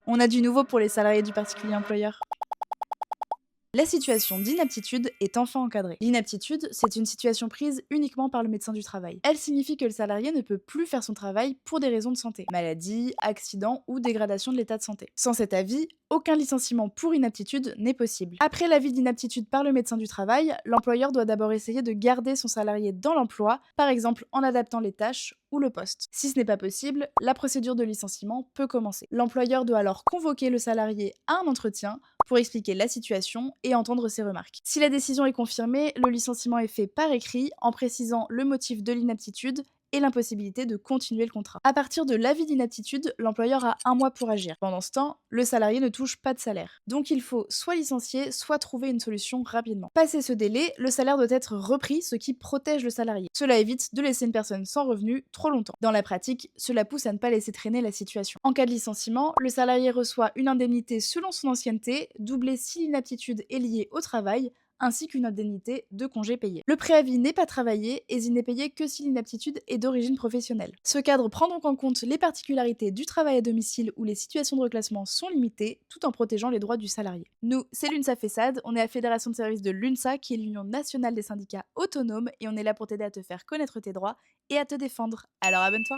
On a du nouveau pour les salariés du particulier employeur. La situation d'inaptitude est enfin encadrée. L'inaptitude, c'est une situation prise uniquement par le médecin du travail. Elle signifie que le salarié ne peut plus faire son travail pour des raisons de santé, maladie, accident ou dégradation de l'état de santé. Sans cet avis, aucun licenciement pour inaptitude n'est possible. Après l'avis d'inaptitude par le médecin du travail, l'employeur doit d'abord essayer de garder son salarié dans l'emploi, par exemple en adaptant les tâches ou le poste. Si ce n'est pas possible, la procédure de licenciement peut commencer. L'employeur doit alors convoquer le salarié à un entretien pour expliquer la situation et entendre ses remarques. Si la décision est confirmée, le licenciement est fait par écrit en précisant le motif de l'inaptitude et l'impossibilité de continuer le contrat. À partir de l'avis d'inaptitude, l'employeur a un mois pour agir. Pendant ce temps, le salarié ne touche pas de salaire. Donc il faut soit licencier, soit trouver une solution rapidement. Passé ce délai, le salaire doit être repris, ce qui protège le salarié. Cela évite de laisser une personne sans revenu trop longtemps. Dans la pratique, cela pousse à ne pas laisser traîner la situation. En cas de licenciement, le salarié reçoit une indemnité selon son ancienneté, doublée si l'inaptitude est liée au travail, ainsi qu'une indemnité de congé payé. Le préavis n'est pas travaillé et il n'est payé que si l'inaptitude est d'origine professionnelle. Ce cadre prend donc en compte les particularités du travail à domicile où les situations de reclassement sont limitées, tout en protégeant les droits du salarié. Nous, c'est l'UNSA FESAD, on est la fédération de services de l'UNSA, qui est l'Union nationale des syndicats autonomes, et on est là pour t'aider à te faire connaître tes droits et à te défendre. Alors abonne-toi!